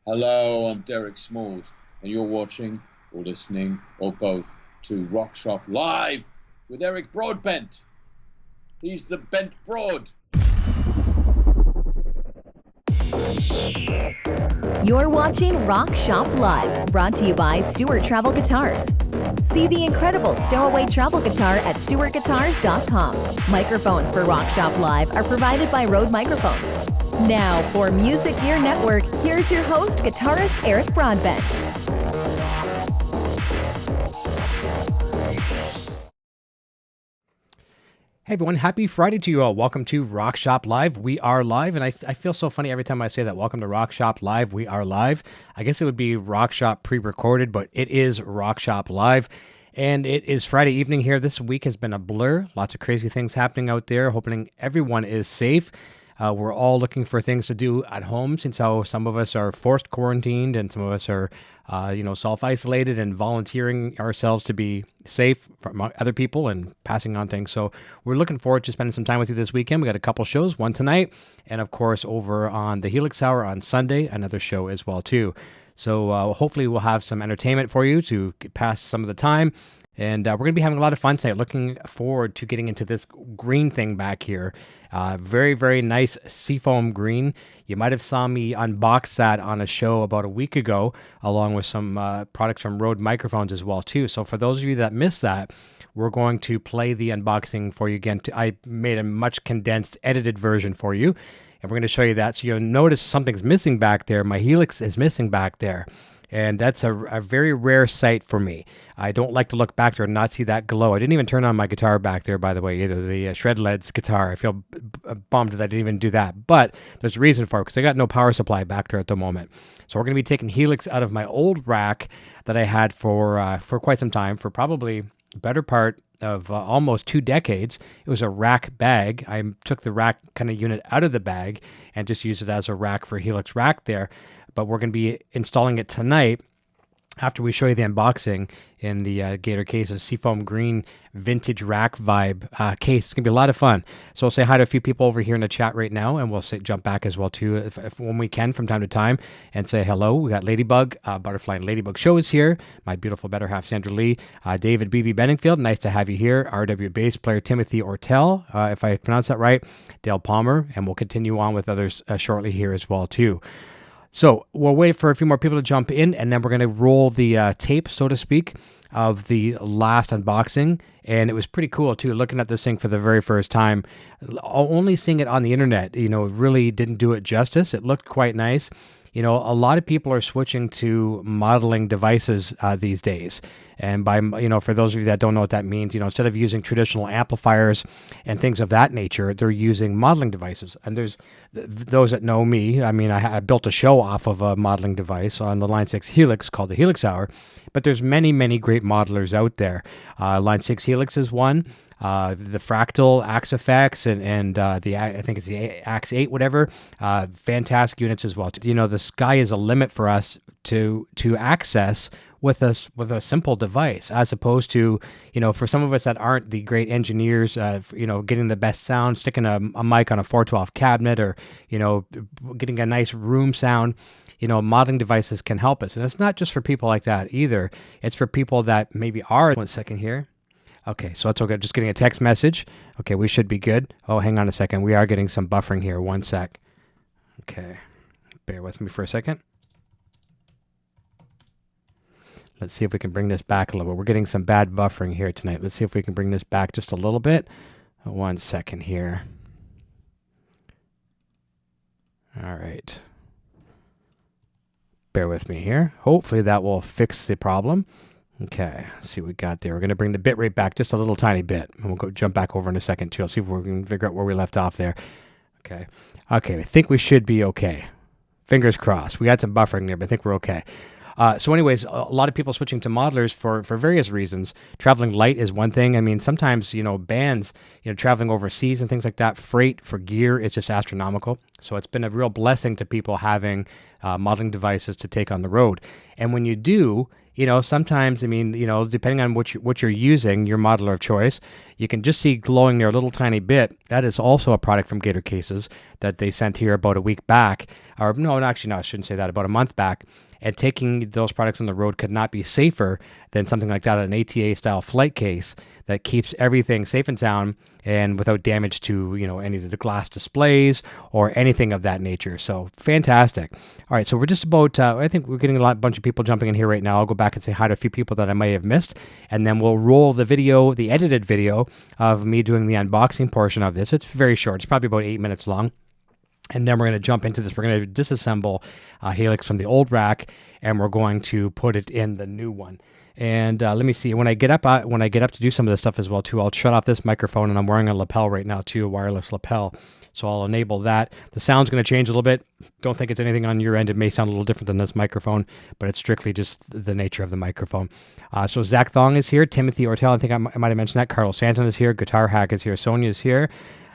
Hello, I'm Derek Smalls, and you're watching or listening or both to Rock Shop Live with Eric Broadbent. He's the Bent Broad. You're watching Rock Shop Live, brought to you by Stewart Travel Guitars. See the incredible stowaway travel guitar at stewartguitars.com. Microphones for Rock Shop Live are provided by Rode Microphones. Now, for Music Gear Network, here's your host, guitarist Eric Broadbent. Hey everyone, happy Friday to you all. Welcome to Rock Shop Live. We are live, and I feel so funny every time I say that. Welcome to Rock Shop Live. We are live. I guess it would be Rock Shop pre-recorded, but it is Rock Shop Live. And it is Friday evening here. This week has been a blur. Lots of crazy things happening out there. Hoping everyone is safe. We're all looking for things to do at home, since how some of us are forced quarantined and some of us are, self-isolated and volunteering ourselves to be safe from other people and passing on things. So we're looking forward to spending some time with you this weekend. We got a couple shows, one tonight, and of course over on the Helix Hour on Sunday, another show as well too. So hopefully we'll have some entertainment for you to pass some of the time. And we're going to be having a lot of fun tonight. Looking forward to getting into this green thing back here. Very, very nice Seafoam Green. You might have saw me unbox that on a show about a week ago, along with some products from Rode Microphones as well, too. So for those of you that missed that, we're going to play the unboxing for you again. I made a much condensed, edited version for you, and we're going to show you that. So you'll notice something's missing back there. My Helix is missing back there. And that's a very rare sight for me. I don't like to look back there and not see that glow. I didn't even turn on my guitar back there, by the way, either the Shredled's guitar. I feel bummed that I didn't even do that. But there's a reason for it, because I got no power supply back there at the moment. So we're going to be taking Helix out of my old rack that I had for quite some time, for probably the better part of almost 2 decades. It was a rack bag. I took the rack kind of unit out of the bag and just used it as a rack for Helix Rack there. But we're going to be installing it tonight after we show you the unboxing in the Gator Cases Seafoam Green vintage rack vibe case. It's going to be a lot of fun. So we'll say hi to a few people over here in the chat right now, and we'll jump back as well too if when we can from time to time, and say hello. We got Ladybug, Butterfly and Ladybug Show is here. My beautiful better half, Sandra Lee. David B.B. Benningfield, nice to have you here. RW bass player Timothy Ortel, if I pronounce that right. Dale Palmer, and we'll continue on with others shortly here as well too. So we'll wait for a few more people to jump in, and then we're going to roll the tape, so to speak, of the last unboxing. And it was pretty cool, too, looking at this thing for the very first time. Only seeing it on the internet, really didn't do it justice. It looked quite nice. A lot of people are switching to modeling devices these days. And by, for those of you that don't know what that means, instead of using traditional amplifiers and things of that nature, they're using modeling devices. And there's those that know me. I mean, I built a show off of a modeling device on the Line 6 Helix called the Helix Hour. But there's many, many great modelers out there. Line 6 Helix is one. The Fractal Axe Effects and I think it's the Axe 8, whatever. Fantastic units as well. The sky is a limit for us to access with a simple device, as opposed to, for some of us that aren't the great engineers, getting the best sound, sticking a mic on a 412 cabinet, or, getting a nice room sound. Modeling devices can help us. And it's not just for people like that either. It's for people that maybe are. 1 second here. Okay, so it's okay. Just getting a text message. Okay, we should be good. Oh, hang on a second. We are getting some buffering here. 1 sec. Okay, bear with me for a second. Let's see if we can bring this back a little bit. We're getting some bad buffering here tonight. Let's see if we can bring this back just a little bit. 1 second here. All right. Bear with me here. Hopefully that will fix the problem. Okay, let's see what we got there. We're going to bring the bit rate back just a little tiny bit. And we'll go jump back over in a second too. I'll see if we can figure out where we left off there. Okay, I think we should be okay. Fingers crossed. We had some buffering there, but I think we're okay. So anyways, a lot of people switching to modelers for various reasons. Traveling light is one thing. I mean, sometimes, bands, traveling overseas and things like that, freight for gear is just astronomical. So it's been a real blessing to people having modeling devices to take on the road. And when you do, sometimes, depending on what you're using, your modeler of choice, you can just see glowing there a little tiny bit. That is also a product from Gator Cases that they sent here about a week back. Or no, actually, no, I shouldn't say that, about a month back. And taking those products on the road could not be safer than something like that, an ATA-style flight case that keeps everything safe and sound and without damage to, any of the glass displays or anything of that nature. So fantastic. All right, so we're just about, I think we're getting bunch of people jumping in here right now. I'll go back and say hi to a few people that I may have missed, and then we'll roll the video, the edited video of me doing the unboxing portion of this. It's very short. It's probably about 8 minutes long. And then we're going to jump into this. We're going to disassemble Helix from the old rack, and we're going to put it in the new one. And let me see. When I get up to do some of this stuff as well too, I'll shut off this microphone, and I'm wearing a lapel right now too, a wireless lapel. So I'll enable that. The sound's going to change a little bit. Don't think it's anything on your end. It may sound a little different than this microphone, but it's strictly just the nature of the microphone. So Zach Thong is here. Timothy Ortel, I think I might have mentioned that. Carlo Santin is here. Guitar Hack is here. Sonia is here.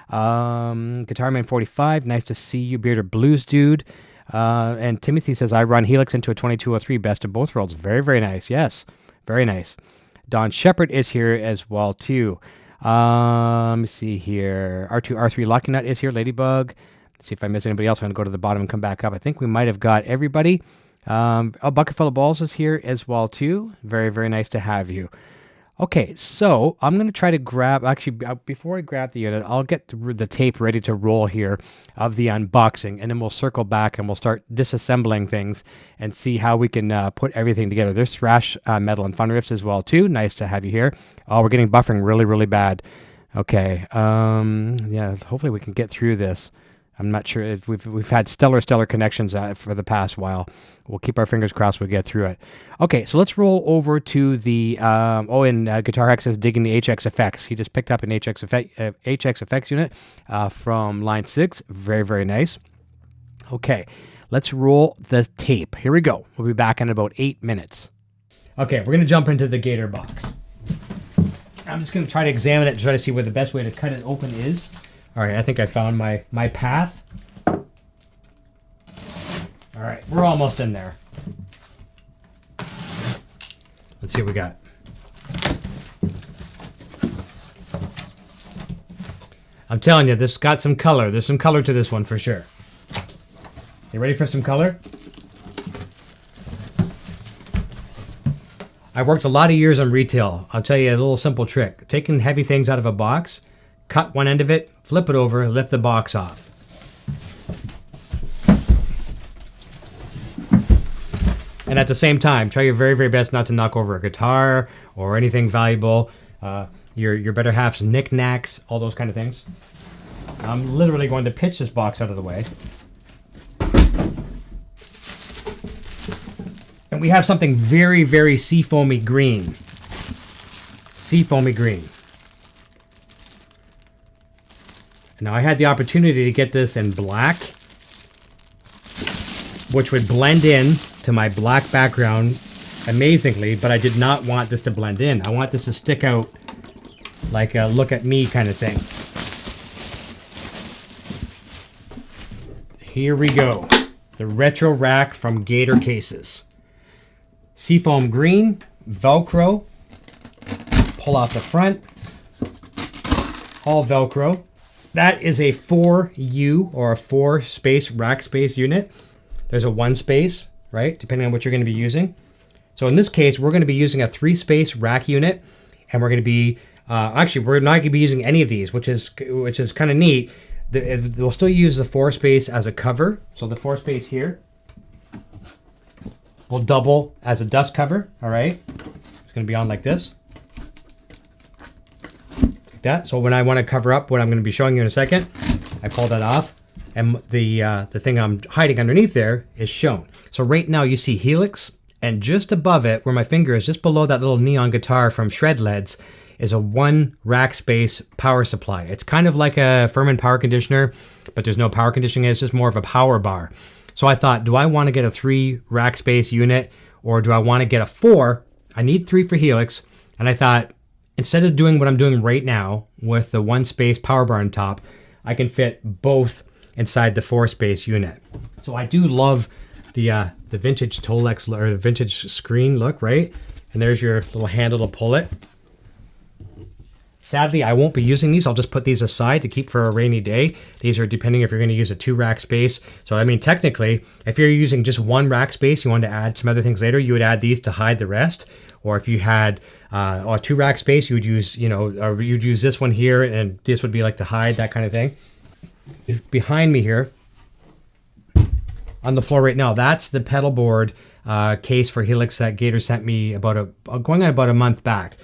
Guitarman 45, nice to see you. Bearded Blues Dude. And Timothy says, I run Helix into a 2203, best of both worlds. Very, very nice. Yes, very nice. Don Shepard is here as well, too. Let me see here. R3 Lucky Nut is here. Ladybug. Let's see if I miss anybody else. I'm going to go to the bottom and come back up. I think we might have got everybody. A Bucket Full of Balls is here as well, too. Very, very nice to have you. Okay, so I'm going to try to grab, actually, before I grab the unit, I'll get the tape ready to roll here of the unboxing, and then we'll circle back and we'll start disassembling things and see how we can put everything together. There's Thrash Metal and Fun Riffs as well, too. Nice to have you here. Oh, we're getting buffering really, really bad. Okay, yeah, hopefully we can get through this. I'm not sure if we've had stellar connections for the past while. We'll keep our fingers crossed we'll get through it. Okay, so let's roll over to the, Guitar Hack says digging the HX effects. He just picked up an HX effects unit from line 6. Very, very nice. Okay, let's roll the tape. Here we go. We'll be back in about 8 minutes. Okay, we're going to jump into the Gator box. I'm just going to try to examine it and try to see where the best way to cut it open is. All right, I think I found my path. All right, we're almost in there. Let's see what we got. I'm telling you, this got some color. There's some color to this one for sure. You ready for some color? I've worked a lot of years on retail. I'll tell you a little simple trick. Taking heavy things out of a box, cut one end of it, flip it over, lift the box off. And at the same time, try your very, very best not to knock over a guitar or anything valuable. Your better half's knickknacks, all those kind of things. I'm literally going to pitch this box out of the way. And we have something very, very seafoamy green. Seafoamy green. Now, I had the opportunity to get this in black, which would blend in to my black background amazingly, but I did not want this to blend in. I want this to stick out like a look at me kind of thing. Here we go. The retro rack from Gator Cases. Seafoam green, Velcro, pull off the front, all Velcro. That is a 4U or a 4-space rack space unit. There's a 1-space, right? Depending on what you're going to be using. So in this case, we're going to be using a 3-space rack unit, and we're going to be actually we're not going to be using any of these, which is kind of neat. We'll still use the 4-space as a cover. So the 4-space here will double as a dust cover. All right, it's going to be on like this. That. So when I want to cover up what I'm going to be showing you in a second, I pull that off, and the thing I'm hiding underneath there is shown. So right now you see Helix, and just above it, where my finger is, just below that little neon guitar from Shredleds, is a 1 rack space power supply. It's kind of like a Furman power conditioner, but there's no power conditioning. It's just more of a power bar. So I thought, do I want to get a 3 rack space unit, or do I want to get a 4? I need 3 for Helix, and I thought, instead of doing what I'm doing right now with the 1-space power bar on top, I can fit both inside the 4-space unit. So I do love the vintage Tolex or the vintage screen look, right? And there's your little handle to pull it. Sadly, I won't be using these. I'll just put these aside to keep for a rainy day. These are depending if you're going to use a 2 rack space. So, I mean, technically, if you're using just 1 rack space, you want to add some other things later, you would add these to hide the rest. Or if you had a 2 rack space, you would use, or you'd use this one here, and this would be like to hide, that kind of thing. Behind me here, on the floor right now, that's the pedal board case for Helix that Gator sent me going on about a month back.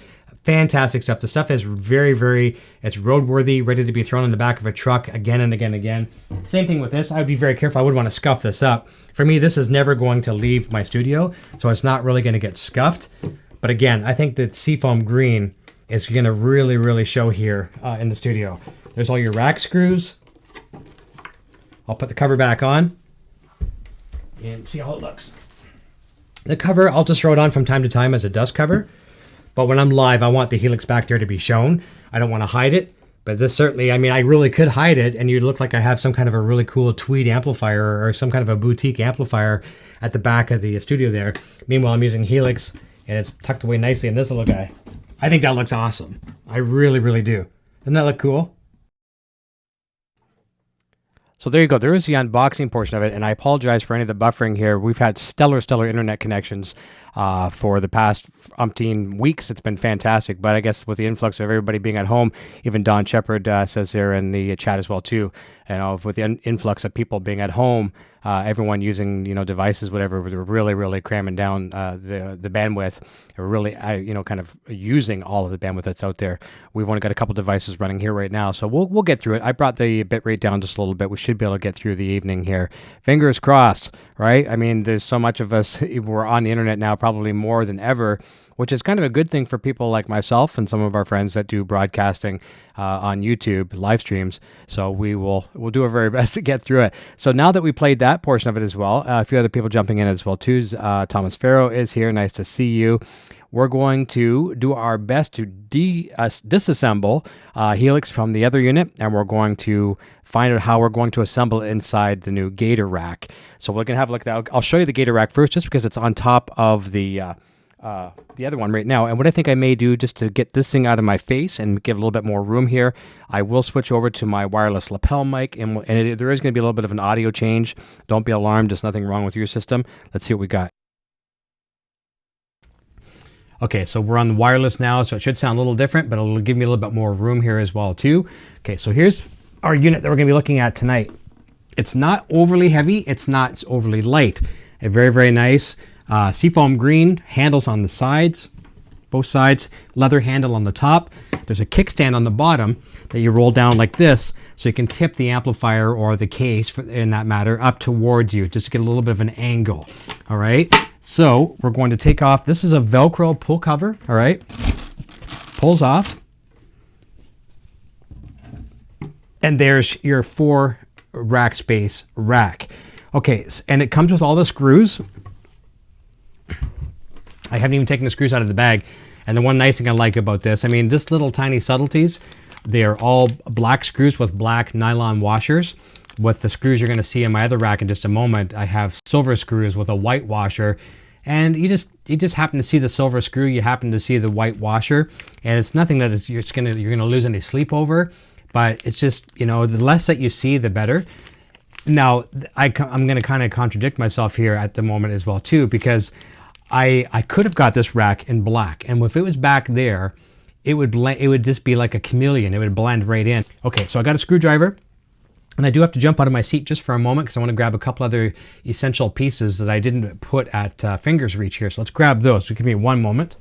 Fantastic stuff. The stuff is very, very, it's roadworthy, ready to be thrown in the back of a truck again and again and again. Same thing with this. I would be very careful. I wouldn't want to scuff this up. For me, this is never going to leave my studio, so it's not really going to get scuffed. But again, I think that Seafoam Green is going to really, really show here in the studio. There's all your rack screws. I'll put the cover back on and see how it looks. The cover, I'll just throw it on from time to time as a dust cover. But when I'm live, I want the Helix back there to be shown. I don't want to hide it. But this certainly, I mean, I really could hide it and you'd look like I have some kind of a really cool tweed amplifier or some kind of a boutique amplifier at the back of the studio there. Meanwhile, I'm using Helix and it's tucked away nicely in this little guy. I think that looks awesome. I really, really do. Doesn't that look cool? So there you go. There is the unboxing portion of it, and I apologize for any of the buffering here. We've had stellar internet connections for the past umpteen weeks. It's been fantastic, but I guess with the influx of everybody being at home, even Don Shepard says there in the chat as well too, with the influx of people being at home, everyone using devices, whatever, we're really, really cramming down the bandwidth. We're really kind of using all of the bandwidth that's out there. We've only got a couple devices running here right now, so we'll get through it. I brought the bitrate down just a little bit. We should be able to get through the evening here. Fingers crossed, right? I mean, there's so much of us, we're on the internet now, probably more than ever, which is kind of a good thing for people like myself and some of our friends that do broadcasting on YouTube live streams. So we'll do our very best to get through it. So now that we played that portion of it as well, a few other people jumping in as well too. Thomas Farrow is here. Nice to see you. We're going to do our best to disassemble Helix from the other unit, and we're going to find out how we're going to assemble it inside the new Gator Rack. So we're going to have a look at that. I'll show you the Gator Rack first, just because it's on top of the other one right now. And what I think I may do, just to get this thing out of my face and give a little bit more room here, I will switch over to my wireless lapel mic, and there is going to be a little bit of an audio change. Don't be alarmed. There's nothing wrong with your system. Let's see what we got. Okay, so we're on the wireless now, so it should sound a little different, but it'll give me a little bit more room here as well too. Okay, so here's our unit that we're going to be looking at tonight. It's not overly heavy. It's not overly light. A very, very nice Seafoam Green handles on the sides, both sides, leather handle on the top. There's a kickstand on the bottom that you roll down like this, so you can tip the amplifier or the case, in that matter, up towards you, just to get a little bit of an angle. All right, so we're going to take off. This is a Velcro pull cover. All right, pulls off, and there's your 4 rack space rack. Okay, and it comes with all the screws. I haven't even taken the screws out of the bag. And the one nice thing I like about this, I mean, this little tiny subtleties, they're all black screws with black nylon washers. With the screws you're going to see in my other rack in just a moment, I have silver screws with a white washer. And you just happen to see the silver screw, you happen to see the white washer, and it's nothing that is you're gonna lose any sleep over. But it's just, the less that you see, the better. Now, I'm going to kind of contradict myself here at the moment as well too, because I could have got this rack in black, and if it was back there, it would just be like a chameleon. It would blend right in. Okay, so I got a screwdriver, and I do have to jump out of my seat just for a moment because I want to grab a couple other essential pieces that I didn't put at finger's reach here. So let's grab those. So give me one moment.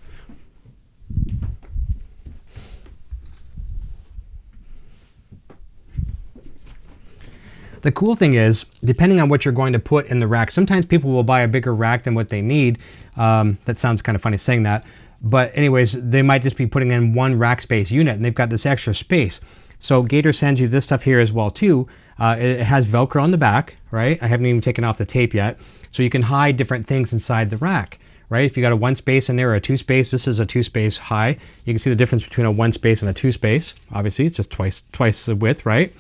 The cool thing is, depending on what you're going to put in the rack, sometimes people will buy a bigger rack than what they need. That sounds kind of funny saying that. But anyways, they might just be putting in 1 rack space unit, and they've got this extra space. So Gator sends you this stuff here as well too. It has Velcro on the back, right? I haven't even taken off the tape yet. So you can hide different things inside the rack, right? If you got a 1 space in there or a 2 space, this is a 2 space high. You can see the difference between a 1 space and a 2 space. Obviously, it's just twice the width, right?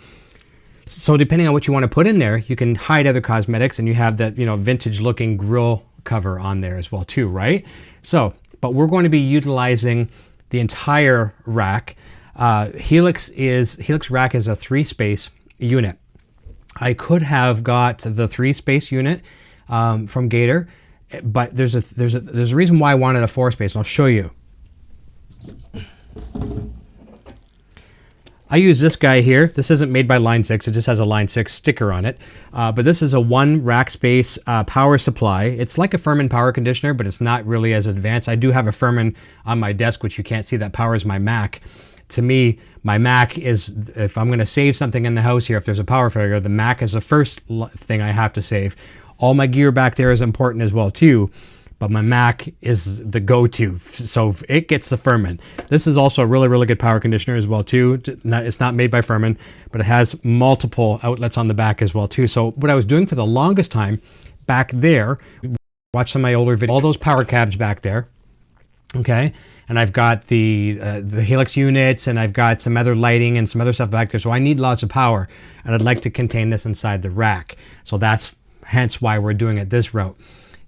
So depending on what you want to put in there, you can hide other cosmetics, and you have that, vintage looking grill cover on there as well too, right? So, but we're going to be utilizing the entire rack. Helix Rack is a 3-space unit. I could have got the 3-space unit from Gator, but there's a reason why I wanted a 4-space, and I'll show you. I use this guy here. This isn't made by Line 6. It just has a Line 6 sticker on it. But this is a 1 rack space power supply. It's like a Furman power conditioner, but it's not really as advanced. I do have a Furman on my desk, which you can't see, that powers my Mac. To me, my Mac is, if I'm going to save something in the house here, if there's a power failure, the Mac is the first thing I have to save. All my gear back there is important as well too, but my Mac is the go-to, so it gets the Furman. This is also a really, really good power conditioner as well too. It's not made by Furman, but it has multiple outlets on the back as well too. So what I was doing for the longest time back there, watch some of my older videos, all those power cabs back there, okay? And I've got the Helix units, and I've got some other lighting and some other stuff back there. So I need lots of power, and I'd like to contain this inside the rack. So that's hence why we're doing it this route.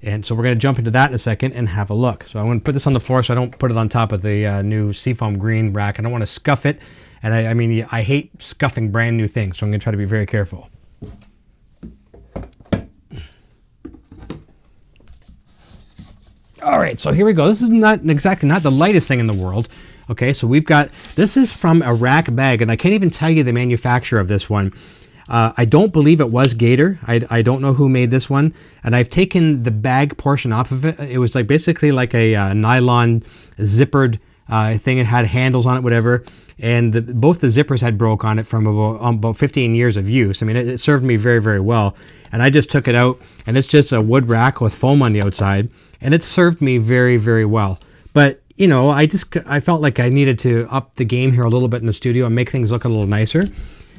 And so we're going to jump into that in a second and have a look. So I'm going to put this on the floor so I don't put it on top of the new Seafoam Green rack. I don't want to scuff it. And I mean, I hate scuffing brand new things, so I'm going to try to be very careful. All right, so here we go. This is not exactly the lightest thing in the world. Okay, so we've got, this is from a rack bag, and I can't even tell you the manufacturer of this one. I don't believe it was Gator. I don't know who made this one. And I've taken the bag portion off of it. It was like basically like a nylon zippered thing. It had handles on it, whatever. And both the zippers had broke on it from about 15 years of use. I mean, it served me very, very well. And I just took it out, and it's just a wood rack with foam on the outside. And it served me very, very well. But, I felt like I needed to up the game here a little bit in the studio and make things look a little nicer.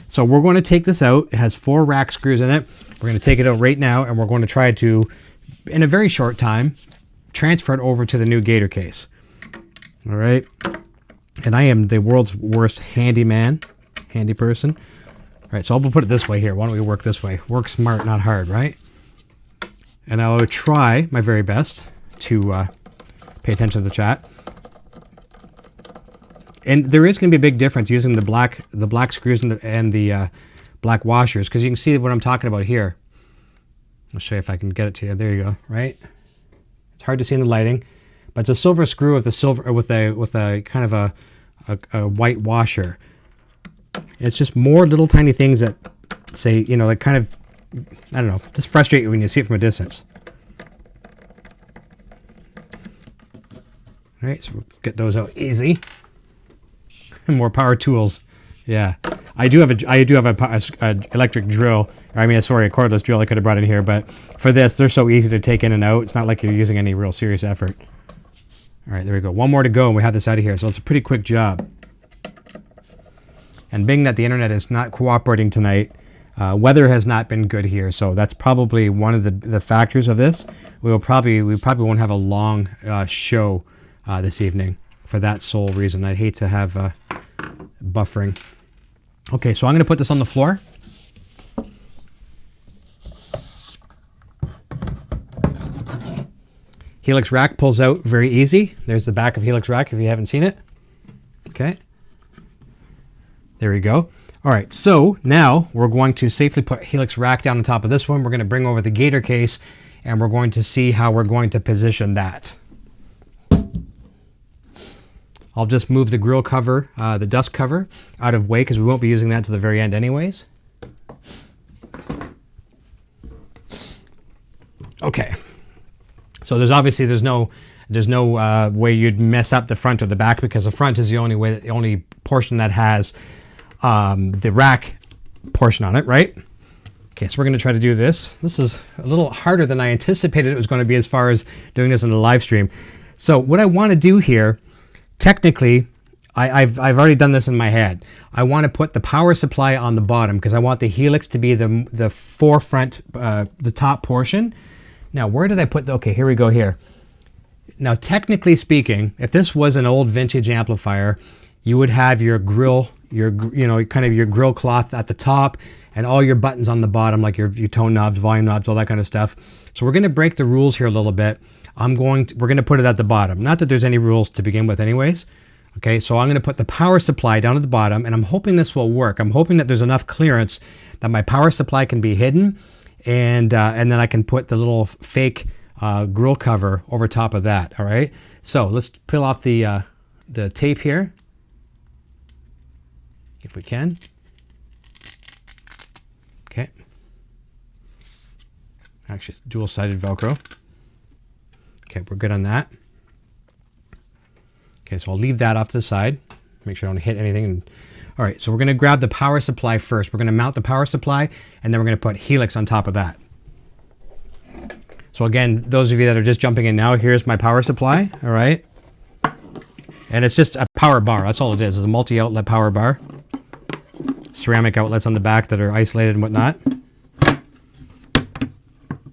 So we're going to take this out. It has 4 rack screws in it. We're going to take it out right now, and we're going to try to, in a very short time, transfer it over to the new Gator case. All right. And I am the world's worst handy person. All right, so I'll put it this way here. Why don't we work this way? Work smart, not hard, right? And I'll try my very best to pay attention to the chat. And there is going to be a big difference using the black screws and the black washers, because you can see what I'm talking about here. I'll show you if I can get it to you. There you go. Right? It's hard to see in the lighting, but it's a silver screw with a kind of a white washer. It's just more little tiny things that say, like kind of, I don't know, just frustrate you when you see it from a distance. All right, so we'll get those out easy. And more power tools. Yeah, I do have a electric drill. I mean, sorry, a cordless drill I could have brought in here, but for this, they're so easy to take in and out. It's not like you're using any real serious effort. All right, there we go. One more to go, and we have this out of here. So it's a pretty quick job. And being that the internet is not cooperating tonight, weather has not been good here, so that's probably one of the factors of this. We probably won't have a long show this evening for that sole reason. I'd hate to have buffering. Okay, so I'm going to put this on the floor. Helix Rack pulls out very easy. There's the back of Helix Rack if you haven't seen it. Okay. There we go. All right, so now we're going to safely put Helix Rack down on top of this one. We're going to bring over the Gator case, and we're going to see how we're going to position that. I'll just move the grill cover, the dust cover, out of way because we won't be using that to the very end anyways. Okay. So there's no way you'd mess up the front or the back, because the front is the only portion that has the rack portion on it, right? Okay, so we're going to try to do this. This is a little harder than I anticipated it was going to be as far as doing this in the live stream. So what I want to do here, technically, I've already done this in my head. I want to put the power supply on the bottom because I want the Helix to be the forefront, the top portion. Now, where did I put okay, here we go here. Now, technically speaking, if this was an old vintage amplifier, you would have your grill your kind of your grill cloth at the top, and all your buttons on the bottom, like your tone knobs, volume knobs, all that kind of stuff. So we're going to break the rules here a little bit. We're going to put it at the bottom. Not that there's any rules to begin with anyways. Okay, so I'm going to put the power supply down at the bottom, and I'm hoping this will work. I'm hoping that there's enough clearance that my power supply can be hidden, and then I can put the little fake grill cover over top of that. All right, so let's peel off the tape here, if we can. Okay. Actually, it's dual-sided Velcro. Okay, we're good on that. Okay, so I'll leave that off to the side. Make sure I don't hit anything. All right, so we're going to grab the power supply first. We're going to mount the power supply, and then we're going to put Helix on top of that. So again, those of you that are just jumping in now, here's my power supply, all right? And it's just a power bar. That's all it is. It's a multi-outlet power bar. Ceramic outlets on the back that are isolated and whatnot.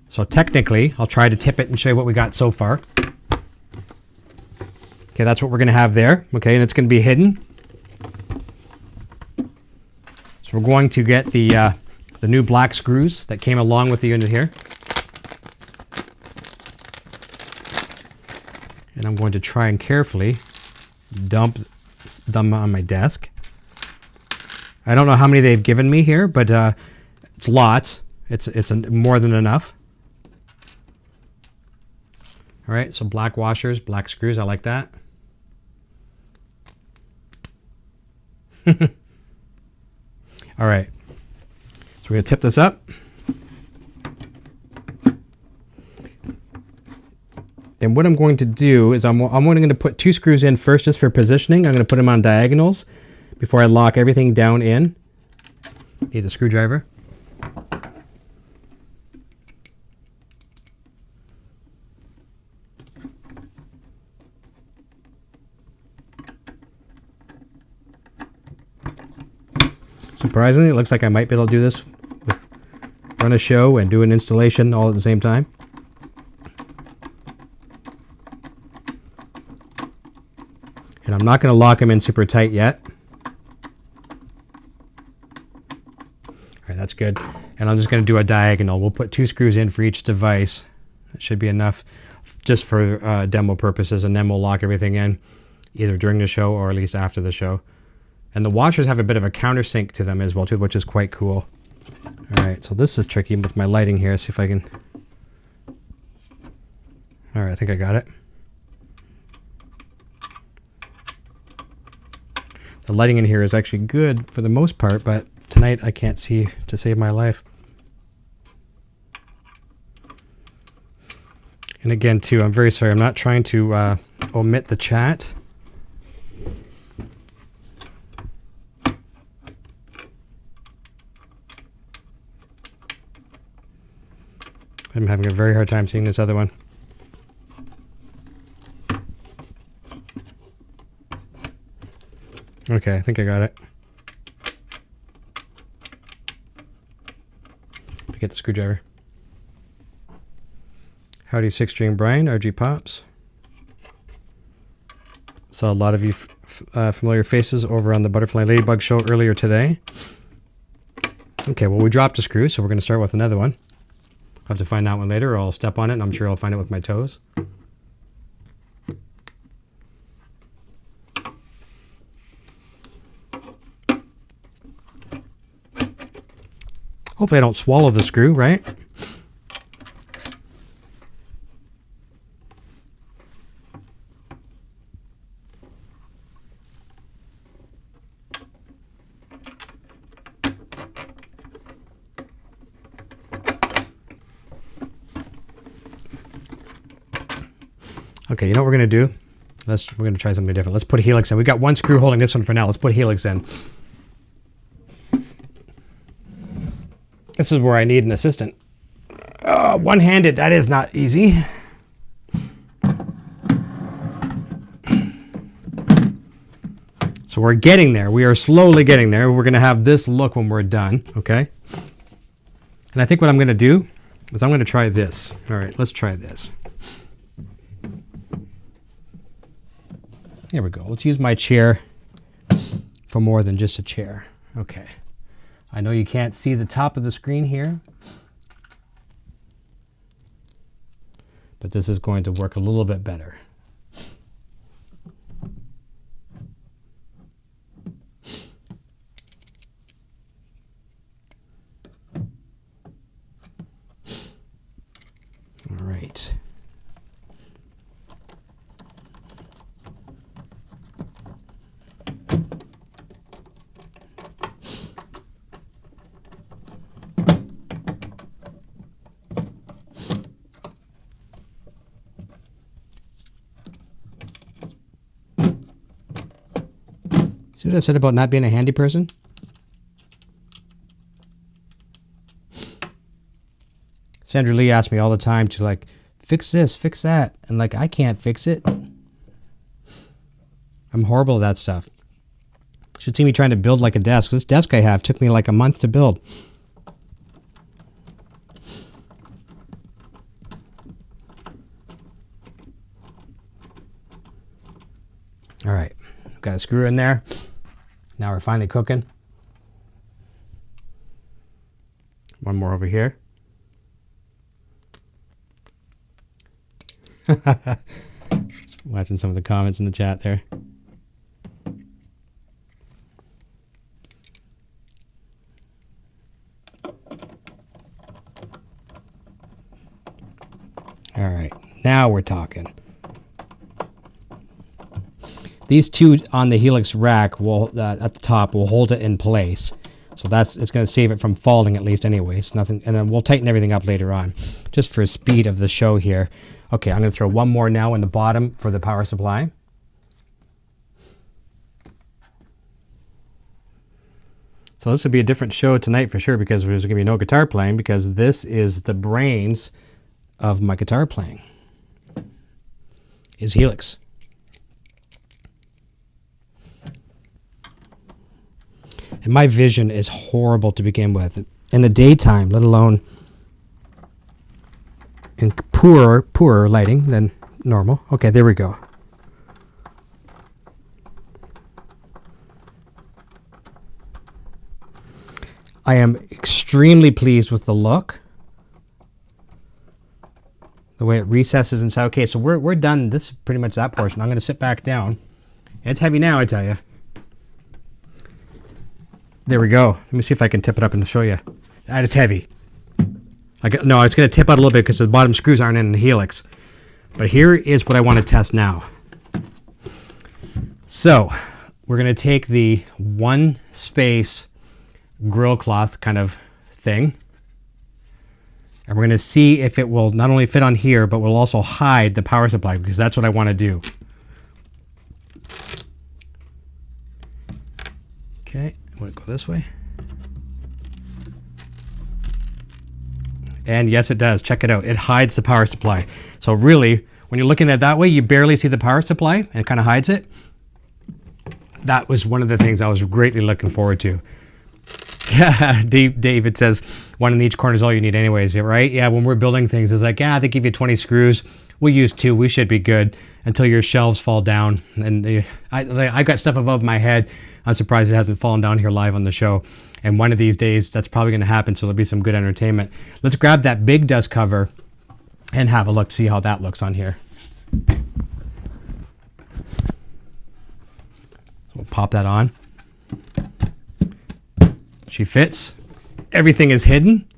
So technically, I'll try to tip it and show you what we got so far. Okay, that's what we're going to have there. Okay, and it's going to be hidden. So we're going to get the new black screws that came along with the unit here. And I'm going to try and carefully dump them on my desk. I don't know how many they've given me here, but it's lots. It's more than enough. All right, so black washers, black screws, I like that. All right, so we're gonna tip this up. And what I'm going to do is I'm only going to put 2 screws in first just for positioning. I'm going to put them on diagonals before I lock everything down in. Need a screwdriver. Surprisingly, it looks like I might be able to do this with run a show and do an installation all at the same time. And I'm not going to lock them in super tight yet. All right, that's good. And I'm just going to do a diagonal. We'll put 2 screws in for each device. That should be enough just for demo purposes, and then we'll lock everything in either during the show or at least after the show. And the washers have a bit of a countersink to them as well too, which is quite cool. All right, so this is tricky with my lighting here. See if I can... All right, I think I got it. The lighting in here is actually good for the most part, but tonight I can't see to save my life. And again, too, I'm very sorry. I'm not trying to omit the chat. I'm having a very hard time seeing this other one. Okay, I think I got it. Get the screwdriver. Howdy 6-string Brian, RG Pops. Saw a lot of you familiar faces over on the Butterfly Ladybug show earlier today. Okay, well we dropped a screw, so we're going to start with another one. I'll have to find that one later, or I'll step on it, and I'm sure I'll find it with my toes. Hopefully I don't swallow the screw, right? Okay, you know what we're going to do? We're going to try something different. Let's put Helix in. We've got 1 screw holding this one for now. Let's put Helix in. This is where I need an assistant. One-handed, that is not easy. So we're getting there. We are slowly getting there. We're going to have this look when we're done, okay? And I think what I'm going to do is I'm going to try this. All right, let's try this. There we go. Let's use my chair for more than just a chair. Okay. I know you can't see the top of the screen here, but this is going to work a little bit better. All right. See what I said about not being a handy person? Sandra Lee asks me all the time to like, fix this, fix that. And like, I can't fix it. I'm horrible at that stuff. Should see me trying to build like a desk. This desk I have took me like a month to build. All right, got a screw in there. Now we're finally cooking. One more over here. Just watching some of the comments in the chat there. All right, now we're talking. These two on the Helix rack will at the top will hold it in place, so it's going to save it from falling at least. Anyways, nothing, and then we'll tighten everything up later on, just for speed of the show here. Okay, I'm going to throw one more now in the bottom for the power supply. So this will be a different show tonight for sure, because there's going to be no guitar playing, because this is the brains of my guitar playing. Is Helix. And my vision is horrible to begin with. In the daytime, let alone in poorer lighting than normal. Okay, there we go. I am extremely pleased with the look. The way it recesses inside. Okay, so we're done. This is pretty much that portion. I'm going to sit back down. It's heavy now, I tell you. There we go. Let me see if I can tip it up and show you. That is heavy. No, it's going to tip out a little bit because the bottom screws aren't in the Helix. But here is what I want to test now. So, we're going to take the one space grill cloth kind of thing. And we're going to see if it will not only fit on here, but will also hide the power supply, because that's what I want to do. Okay. Would it go this way? And yes, it does. Check it out. It hides the power supply. So really, when you're looking at it that way, you barely see the power supply, and it kind of hides it. That was one of the things I was greatly looking forward to. Yeah, David says, one in each corner is all you need anyways, right? Yeah, when we're building things, it's like, yeah, they give you 20 screws. We'll use 2. We should be good until your shelves fall down. And I got stuff above my head. I'm surprised it hasn't fallen down here live on the show. And one of these days, that's probably going to happen, so there'll be some good entertainment. Let's grab that big dust cover and have a look, see how that looks on here. We'll pop that on. She fits. Everything is hidden.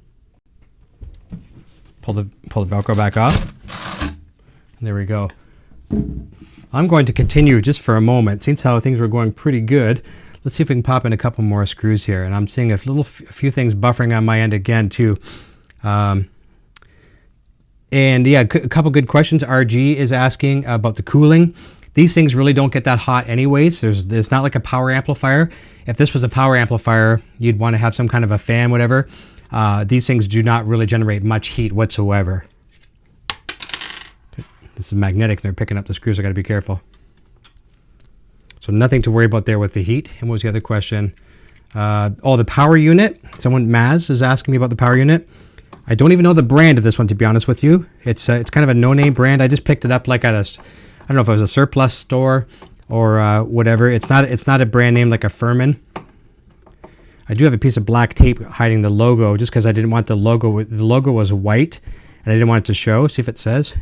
Pull the Velcro back off. There we go. I'm going to continue just for a moment. Since how things were going pretty good, let's see if we can pop in a couple more screws here. And I'm seeing a few things buffering on my end again too. And yeah, a couple good questions. RG is asking about the cooling. These things really don't get that hot anyways. There's not like a power amplifier. If this was a power amplifier, you'd want to have some kind of a fan, whatever. These things do not really generate much heat whatsoever. This is magnetic. They're picking up the screws. I got to be careful. So nothing to worry about there with the heat. And what was the other question? Oh, the power unit. Someone, Maz, is asking me about the power unit. I don't even know the brand of this one, to be honest with you. It's kind of a no-name brand. I just picked it up like at I don't know if it was a surplus store. or whatever. It's not a brand name like a Furman. I do have a piece of black tape hiding the logo just because I didn't want the logo. The logo was white and I didn't want it to show. See if it says.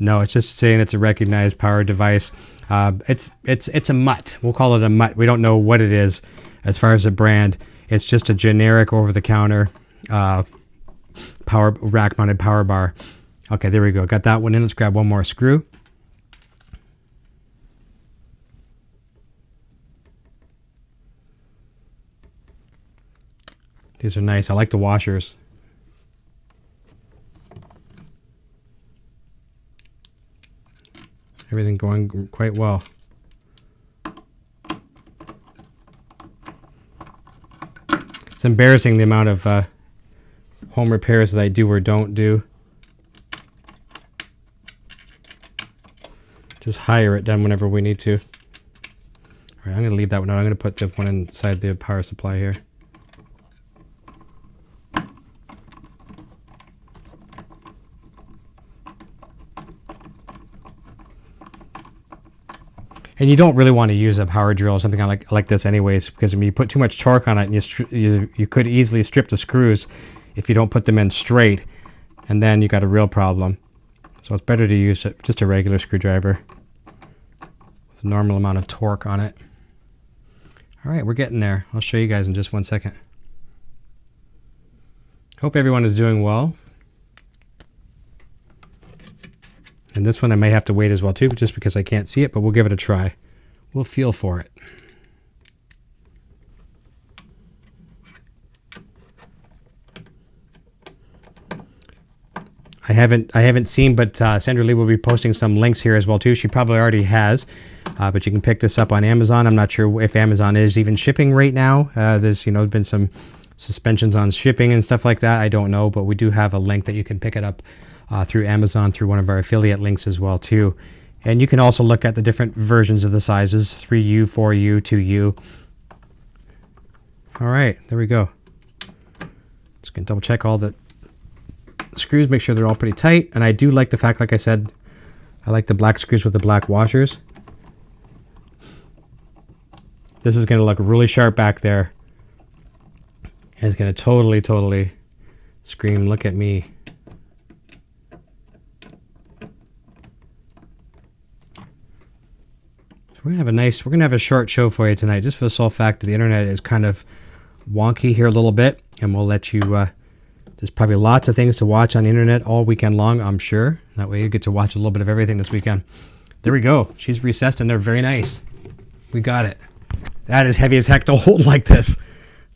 No, it's just saying it's a recognized power device. It's a mutt. We'll call it a mutt. We don't know what it is as far as a brand. It's just a generic over-the-counter power rack-mounted power bar. Okay, there we go. Got that one in. Let's grab one more screw. These are nice. I like the washers. Everything going quite well. It's embarrassing the amount of home repairs that I do or don't do. Just hire it done whenever we need to. All right, I'm going to leave that one out. I'm going to put the one inside the power supply here. And you don't really want to use a power drill or something like this anyways, because when you put too much torque on it, and you could easily strip the screws if you don't put them in straight, and then you got a real problem. So it's better to use just a regular screwdriver with a normal amount of torque on it. All right, we're getting there. I'll show you guys in just one second. Hope everyone is doing well. And this one I may have to wait as well too, just because I can't see it, but we'll give it a try. We'll feel for it. I haven't seen, but Sandra Lee will be posting some links here as well too. She probably already has, but you can pick this up on Amazon. I'm not sure if Amazon is even shipping right now. There's been some suspensions on shipping and stuff like that. I don't know, but we do have a link that you can pick it up through Amazon, through one of our affiliate links as well too. And you can also look at the different versions of the sizes, 3U, 4U, 2U. All right, there we go. Just gonna double check all the screws, make sure they're all pretty tight. And I do like the fact, like I said, I like the black screws with the black washers. This is gonna look really sharp back there. And it's gonna totally scream, look at me. We're gonna have a short show for you tonight, just for the sole fact that the internet is kind of wonky here a little bit, and we'll let you. There's probably lots of things to watch on the internet all weekend long, I'm sure. That way you get to watch a little bit of everything this weekend. There we go. She's recessed, and they're very nice. We got it. That is heavy as heck to hold like this.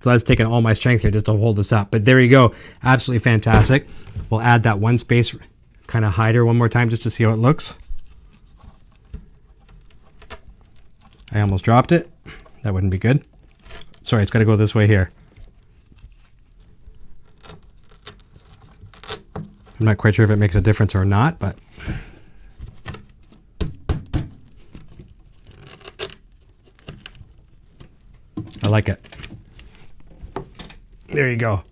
So that's taking all my strength here just to hold this up. But there you go. Absolutely fantastic. We'll add that one space kind of hider one more time just to see how it looks. I almost dropped it. That wouldn't be good. Sorry, it's got to go this way here. I'm not quite sure if it makes a difference or not, but I like it. There you go.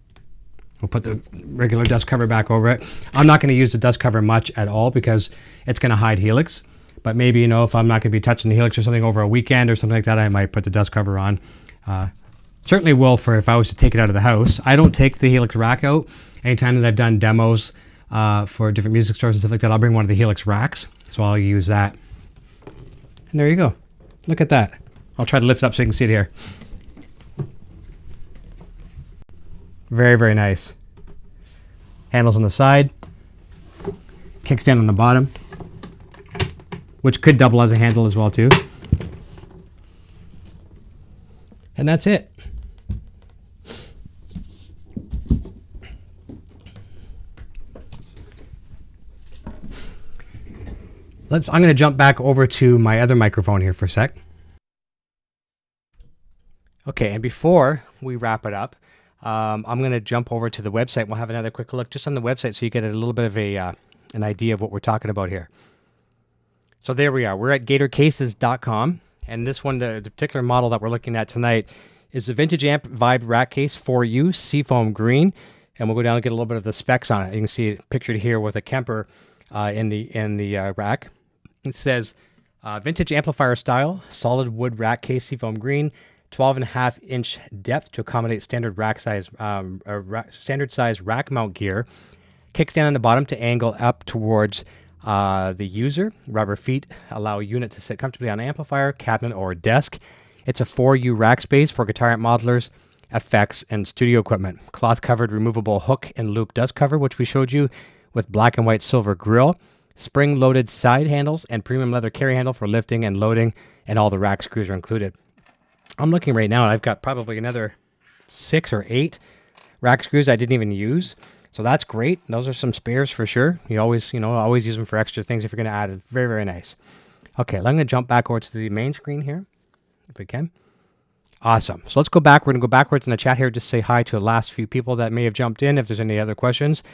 We'll put the regular dust cover back over it. I'm not going to use the dust cover much at all because it's going to hide Helix. But maybe, if I'm not going to be touching the Helix or something over a weekend or something like that, I might put the dust cover on. Certainly will for if I was to take it out of the house. I don't take the Helix Rack out. Anytime that I've done demos for different music stores and stuff like that, I'll bring one of the Helix Racks. So I'll use that. And there you go. Look at that. I'll try to lift it up so you can see it here. Very nice. Handles on the side. Kickstand on the bottom, which could double as a handle as well too. And that's it. I'm going to jump back over to my other microphone here for a sec. Okay, and before we wrap it up, I'm going to jump over to the website. We'll have another quick look just on the website so you get a little bit of an idea of what we're talking about here. So there we are. We're at GatorCases.com, and this one, the particular model that we're looking at tonight, is the Vintage Amp Vibe Rack Case 4U Seafoam Green, and we'll go down and get a little bit of the specs on it. You can see it pictured here with a Kemper in the rack. It says Vintage amplifier style, solid wood rack case, Seafoam Green, 12.5-inch depth to accommodate standard standard size rack mount gear. Kickstand on the bottom to angle up towards the user. Rubber feet allow a unit to sit comfortably on an amplifier, cabinet, or desk. It's a 4U rack space for guitar amp modelers, effects, and studio equipment. Cloth-covered removable hook and loop dust cover, which we showed you, with black and white silver grill. Spring-loaded side handles and premium leather carry handle for lifting and loading, and all the rack screws are included. I'm looking right now, and I've got probably another 6 or 8 rack screws I didn't even use. So that's great. Those are some spares for sure. You always use them for extra things if you're going to add it. Very, very nice. Okay, I'm going to jump backwards to the main screen here, if we can. Awesome. So let's go back. We're going to go backwards in the chat here, just say hi to the last few people that may have jumped in if there's any other questions.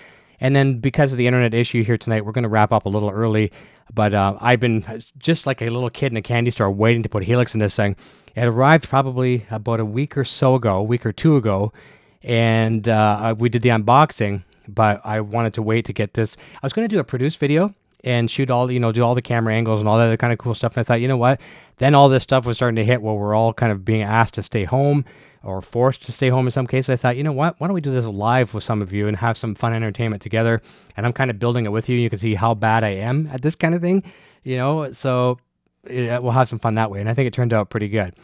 And then because of the internet issue here tonight, we're going to wrap up a little early. But I've been just like a little kid in a candy store waiting to put Helix in this thing. It arrived probably about a week or two ago. And we did the unboxing, but I wanted to wait to get this. I was going to do a produced video and shoot all, do all the camera angles and all that other kind of cool stuff. And I thought, you know what? Then all this stuff was starting to hit where we're all kind of being asked to stay home or forced to stay home in some cases. I thought, you know what? Why don't we do this live with some of you and have some fun entertainment together? And I'm kind of building it with you. You can see how bad I am at this kind of thing, so we'll have some fun that way. And I think it turned out pretty good.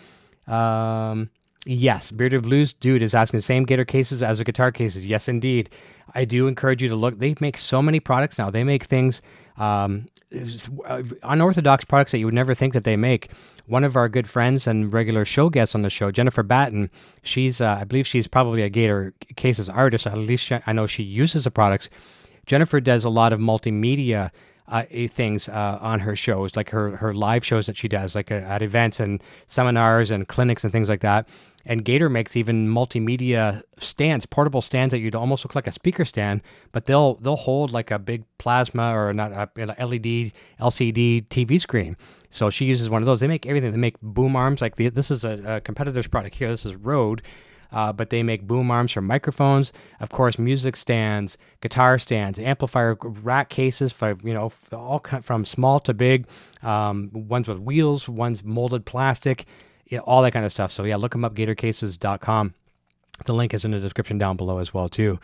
Yes, Bearded Blues Dude is asking the same Gator cases as the guitar cases. Yes, indeed. I do encourage you to look. They make so many products now. They make things, unorthodox products that you would never think that they make. One of our good friends and regular show guests on the show, Jennifer Batten, I believe she's probably a Gator Cases artist. At least I know she uses the products. Jennifer does a lot of multimedia things on her shows, like her live shows that she does, like at events and seminars and clinics and things like that. And Gator makes even multimedia stands, portable stands that you'd almost look like a speaker stand, but they'll hold like a big plasma or not a LED, LCD TV screen. So she uses one of those. They make everything. They make boom arms. Like this is a competitor's product here. This is Rode. But they make boom arms for microphones, of course, music stands, guitar stands, amplifier rack cases for, all from small to big, ones with wheels, ones molded plastic, all that kind of stuff. So yeah, look them up, gatorcases.com. The link is in the description down below as well too.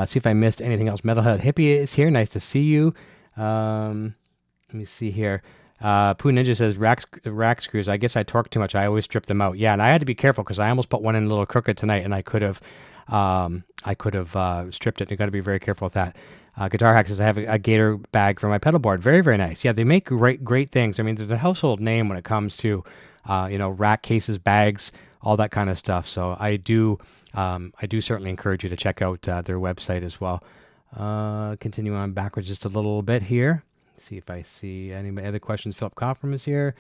See if I missed anything else. Metalhead Hippie is here. Nice to see you. Let me see here. Pooh Ninja says rack screws. I guess I torque too much. I always strip them out. Yeah, and I had to be careful because I almost put one in a little crooked tonight, and I could have stripped it. You got to be very careful with that. Guitar Hack says I have a Gator bag for my pedal board. Very, very nice. Yeah, they make great things. I mean, they're the household name when it comes to rack cases, bags, all that kind of stuff. So I do certainly encourage you to check out their website as well. Continue on backwards just a little bit here. See if I see any other questions. Philip Coffram is here.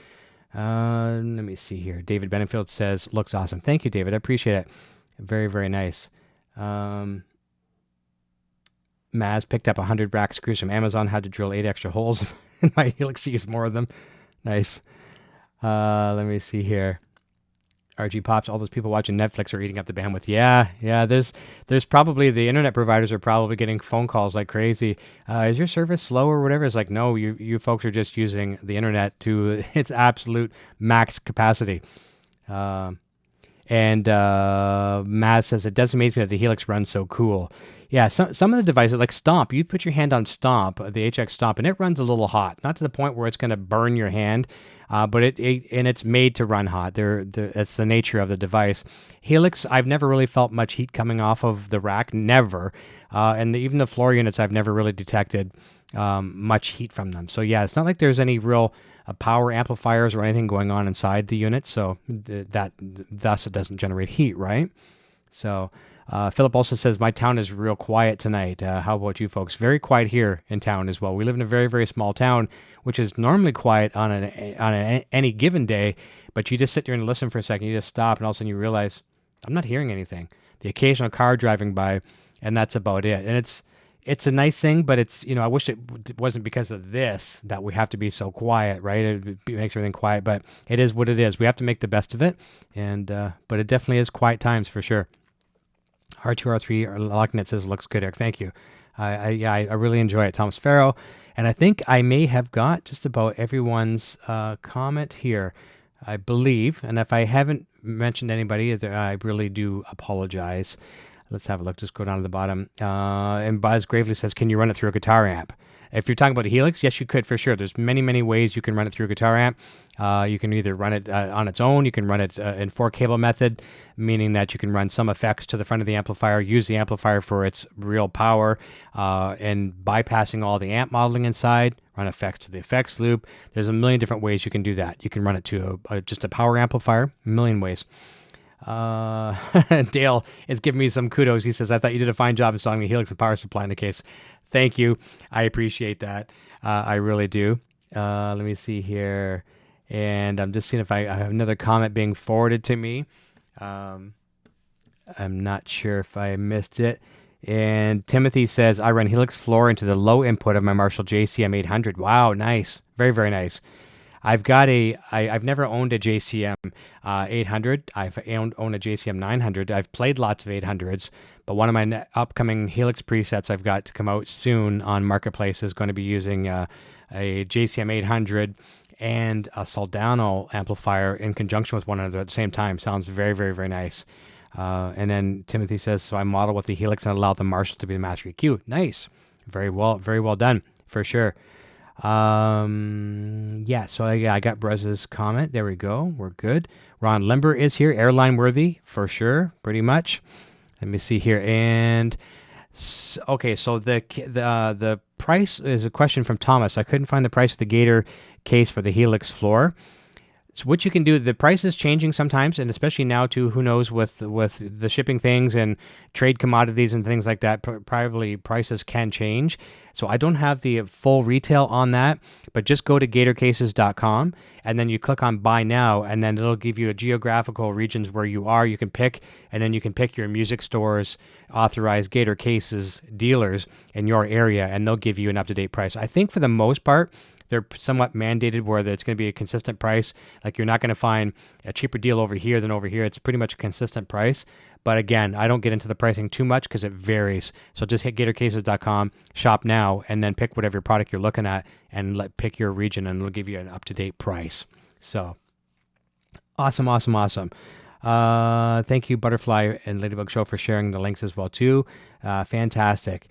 Let me see here. David Benenfield says, looks awesome. Thank you, David. I appreciate it. Very, very nice. Maz picked up 100 rack screws from Amazon. Had to drill 8 extra holes in my Helix to use more of them. Nice. Let me see here. RG Pops, all those people watching Netflix are eating up the bandwidth. Yeah. There's probably the internet providers are probably getting phone calls like crazy. Is your service slow or whatever? It's like, no, you folks are just using the internet to its absolute max capacity. And Maz says, it does amaze me that the Helix runs so cool. Yeah, some of the devices, like Stomp, you put your hand on Stomp, the HX Stomp, and it runs a little hot. Not to the point where it's going to burn your hand, but it's made to run hot. It's the nature of the device. Helix, I've never really felt much heat coming off of the rack, never. And even the floor units, I've never really detected much heat from them. So yeah, it's not like there's any real power amplifiers or anything going on inside the unit, so thus it doesn't generate heat, right? So Philip also says, my town is real quiet tonight. How about you folks? Very quiet here in town as well. We live in a very, very small town, which is normally quiet on any given day, but you just sit there and listen for a second. You just stop, and all of a sudden you realize, I'm not hearing anything. The occasional car driving by, and that's about it. And it's a nice thing, but it's, I wish it wasn't because of this that we have to be so quiet, right? It makes everything quiet, but it is what it is. We have to make the best of it, and but it definitely is quiet times for sure. R2R3 Locknet says, looks good, Eric. Thank you. I really enjoy it. Thomas Farrow. And I think I may have got just about everyone's comment here, I believe. And if I haven't mentioned anybody, I really do apologize. Let's have a look. Just go down to the bottom. And Buzz Gravely says, can you run it through a guitar amp? If you're talking about a Helix, yes, you could for sure. There's many, many ways you can run it through a guitar amp. You can either run it on its own. You can run it in 4-cable method, meaning that you can run some effects to the front of the amplifier, use the amplifier for its real power, and bypassing all the amp modeling inside, run effects to the effects loop. There's a million different ways you can do that. You can run it to just a power amplifier, a million ways. Dale is giving me some kudos. He says, I thought you did a fine job installing the Helix and power supply in the case. Thank you. I appreciate that. I really do. Let me see here. And I'm just seeing if I have another comment being forwarded to me. I'm not sure if I missed it. And Timothy says, I run Helix floor into the low input of my Marshall JCM 800. Wow, nice. Very, very nice. I've never owned a JCM 800. I've owned a JCM 900. I've played lots of 800s, but one of my upcoming Helix presets I've got to come out soon on Marketplace is going to be using a JCM 800 and a Soldano amplifier in conjunction with one another at the same time. Sounds very, very, very nice. And then Timothy says, so I model with the Helix and allow the Marshall to be the master EQ. Nice. Very well done, for sure. Yeah, so I got Brez's comment. There we go. We're good. Ron Limber is here. Airline worthy, for sure, pretty much. Let me see here. And okay, so the price is a question from Thomas. I couldn't find the price of the Gator case for the Helix floor. So what you can do, the price is changing sometimes, and especially now too, who knows, with the shipping things and trade commodities and things like that, probably prices can change. So I don't have the full retail on that, but just go to gatorcases.com and then you click on buy now, and then it'll give you a geographical regions where you are. You can pick, and then you can pick your music stores, authorized Gator Cases dealers in your area, and they'll give you an up-to-date price. I think for the most part, they're somewhat mandated where it's going to be a consistent price. Like you're not going to find a cheaper deal over here than over here. It's pretty much a consistent price. But again, I don't get into the pricing too much because it varies. So just hit gatorcases.com, shop now, and then pick whatever product you're looking at and pick your region, and it'll give you an up-to-date price. So awesome. Thank you, Butterfly and Ladybug Show, for sharing the links as well too. Fantastic.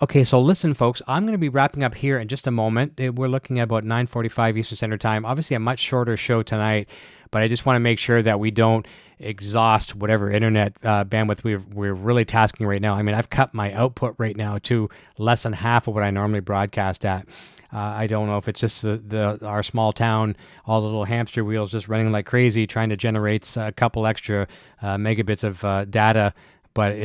Okay, so listen, folks, I'm going to be wrapping up here in just a moment. We're looking at about 9:45 Eastern Standard Time. Obviously, a much shorter show tonight, but I just want to make sure that we don't exhaust whatever internet bandwidth we're really tasking right now. I mean, I've cut my output right now to less than half of what I normally broadcast at. I don't know if it's just our small town, all the little hamster wheels just running like crazy, trying to generate a couple extra megabits of data, but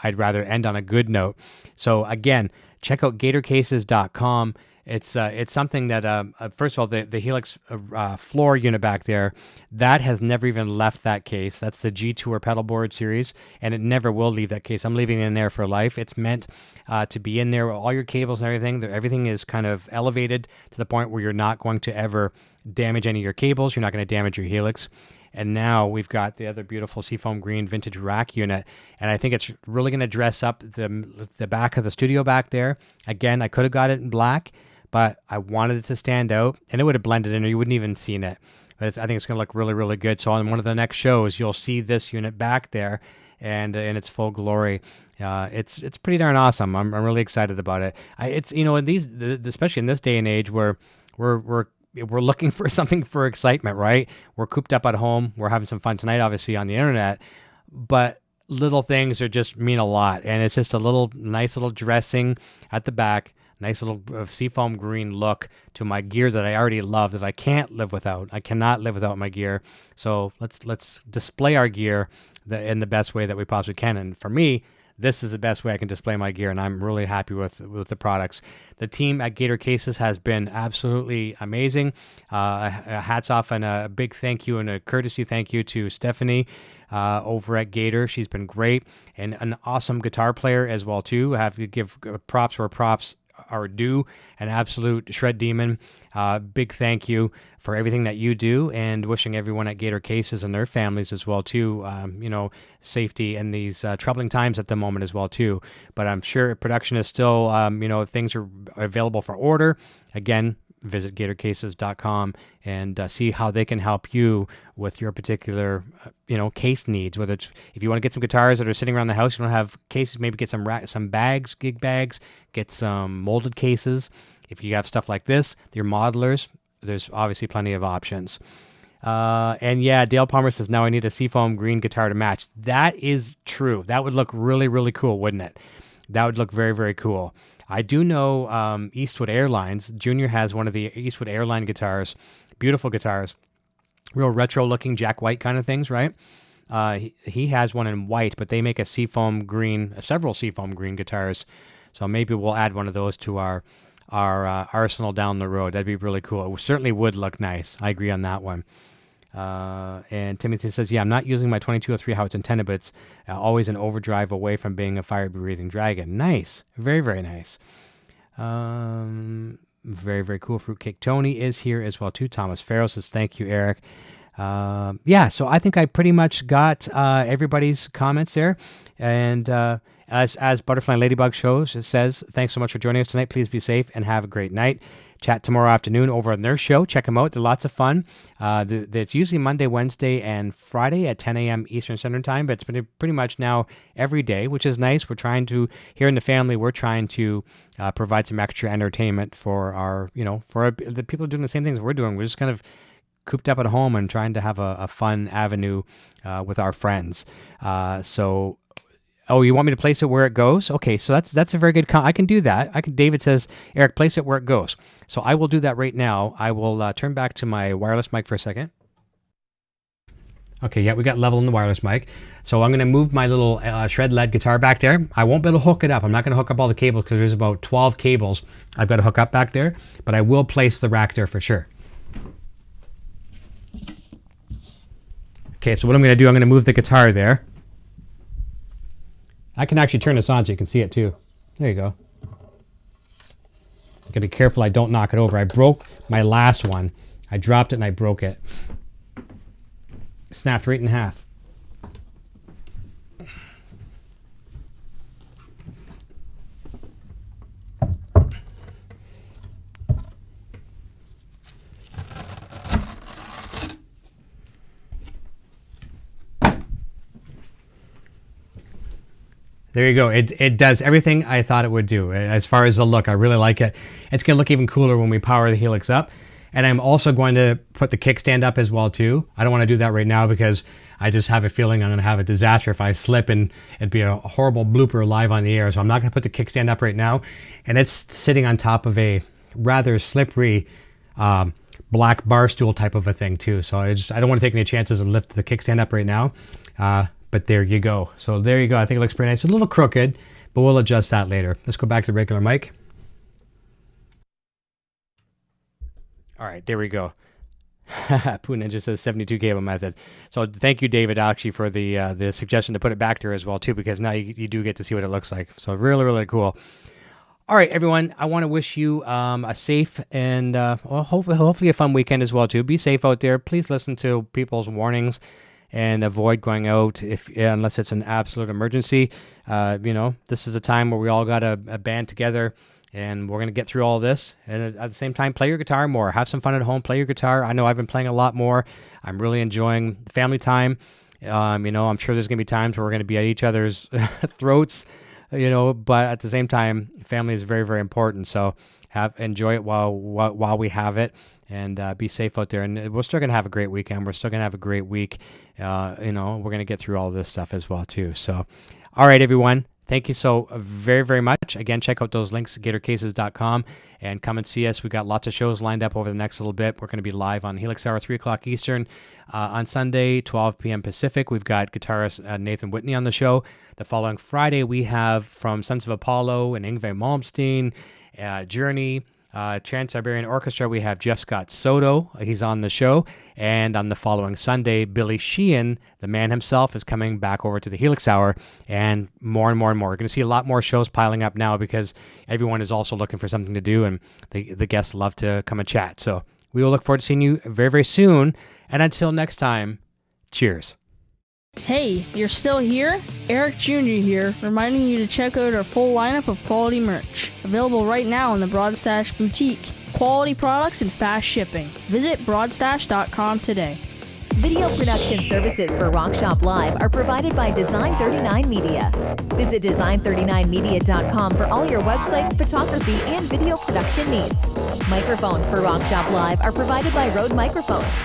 I'd rather end on a good note. So again, check out gatorcases.com. It's something that, first of all, the Helix floor unit back there, that has never even left that case. That's the G Tour pedalboard series, and it never will leave that case. I'm leaving it in there for life. It's meant to be in there with all your cables and everything. Everything is kind of elevated to the point where you're not going to ever damage any of your cables. You're not going to damage your Helix. And now we've got the other beautiful Seafoam Green vintage rack unit. And I think it's really going to dress up the back of the studio back there. Again, I could have got it in black, but I wanted it to stand out, and it would have blended in, or you wouldn't even seen it. But I think it's going to look really, really good. So on one of the next shows, you'll see this unit back there and in its full glory. It's pretty darn awesome. I'm really excited about it. It's, you know, especially in this day and age where we're looking for something for excitement, right? We're cooped up at home. We're having some fun tonight, obviously, on the internet. But little things just mean a lot. And it's just a nice little dressing at the back, nice little Seafoam Green look to my gear that I already love, that I can't live without. I cannot live without my gear. So let's display our gear in the best way that we possibly can. And for me, this is the best way I can display my gear, and I'm really happy with the products. The team at Gator Cases has been absolutely amazing. Hats off and a big thank you and a courtesy thank you to Stephanie over at Gator. She's been great, and an awesome guitar player as well too. I have to give props where props are due. An absolute shred demon. Big thank you for everything that you do, and wishing everyone at Gator Cases and their families as well too, safety in these troubling times at the moment as well too. But I'm sure production is still, things are available for order. Again, visit gatorcases.com and see how they can help you with your particular, case needs. Whether it's, if you want to get some guitars that are sitting around the house, you don't have cases, maybe get some bags, gig bags, get some molded cases. If you have stuff like this, your modelers, there's obviously plenty of options. And yeah, Dale Palmer says, now I need a Seafoam Green guitar to match. That is true. That would look really, really cool, wouldn't it? That would look very, very cool. I do know Eastwood Airlines. Junior has one of the Eastwood Airline guitars. Beautiful guitars. Real retro-looking Jack White kind of things, right? He has one in white, but they make a Seafoam Green, several Seafoam Green guitars. So maybe we'll add one of those to our arsenal down the road. That'd be really cool. It certainly would look nice. I agree on that one. And Timothy says, yeah, I'm not using my 2203 how it's intended, but it's always an overdrive away from being a fire-breathing dragon. Nice. Very, very nice. Very, very cool. Fruitcake Tony is here as well, too. Thomas Farrell says, thank you, Eric. So I think I pretty much got everybody's comments there. And as Butterfly and Ladybug shows, it says, thanks so much for joining us tonight. Please be safe and have a great night. Chat tomorrow afternoon over on their show. Check them out. They're lots of fun. It's usually Monday, Wednesday, and Friday at 10 a.m. Eastern Standard Time, but it's been pretty much now every day, which is nice. We're trying to, here in the family, we're trying to provide some extra entertainment for our, the people doing the same things we're doing. We're just kind of cooped up at home and trying to have a fun avenue with our friends. Oh, you want me to place it where it goes? Okay, so that's a very good I can do that. David says, Eric, place it where it goes. So I will do that right now. I will turn back to my wireless mic for a second. Okay, yeah, we got level in the wireless mic. So I'm going to move my little shred lead guitar back there. I won't be able to hook it up. I'm not going to hook up all the cables because there's about 12 cables I've got to hook up back there. But I will place the rack there for sure. Okay, so what I'm going to do, I'm going to move the guitar there. I can actually turn this on so you can see it too. There you go. Gotta be careful I don't knock it over. I broke my last one. I dropped it and I broke it. Snapped right in half. There you go. It does everything I thought it would do. As far as the look, I really like it. It's going to look even cooler when we power the Helix up. And I'm also going to put the kickstand up as well, too. I don't want to do that right now because I just have a feeling I'm going to have a disaster if I slip, and it'd be a horrible blooper live on the air. So I'm not going to put the kickstand up right now. And it's sitting on top of a rather slippery black bar stool type of a thing, too. So I don't want to take any chances and lift the kickstand up right now. But there you go. So there you go. I think it looks pretty nice. It's a little crooked, but we'll adjust that later. Let's go back to the regular mic. All right, there we go. Poo Ninja says 72 cable method. So thank you, David, actually, for the suggestion to put it back there as well, too, because now you do get to see what it looks like. So really, really cool. All right, everyone, I want to wish you a safe and hopefully a fun weekend as well, too. Be safe out there. Please listen to people's warnings and avoid going out unless it's an absolute emergency. This is a time where we all got a band together, and we're going to get through all this. And at the same time, play your guitar more. Have some fun at home. Play your guitar. I know I've been playing a lot more. I'm really enjoying family time. I'm sure there's going to be times where we're going to be at each other's throats, but at the same time, family is very, very important. So enjoy it while we have it. And be safe out there. And we're still going to have a great weekend. We're still going to have a great week. We're going to get through all this stuff as well, too. So, all right, everyone. Thank you so very, very much. Again, check out those links at gatorcases.com and come and see us. We've got lots of shows lined up over the next little bit. We're going to be live on Helix Hour, 3 o'clock Eastern. On Sunday, 12 p.m. Pacific, we've got guitarist Nathan Whitney on the show. The following Friday, we have from Sons of Apollo and Yngwie Malmsteen, Journey, Trans-Siberian Orchestra, we have Jeff Scott Soto. He's on the show. And on the following Sunday, Billy Sheehan, the man himself, is coming back over to the Helix Hour. And more and more and more. We're going to see a lot more shows piling up now because everyone is also looking for something to do, and the guests love to come and chat. So we will look forward to seeing you very, very soon. And until next time, cheers. Hey, you're still here? Eric Jr. here, reminding you to check out our full lineup of quality merch. Available right now in the Broadstash Boutique. Quality products and fast shipping. Visit broadstash.com today. Video production services for Rock Shop Live are provided by Design 39 Media. Visit design39media.com for all your website, photography, and video production needs. Microphones for Rock Shop Live are provided by Rode Microphones.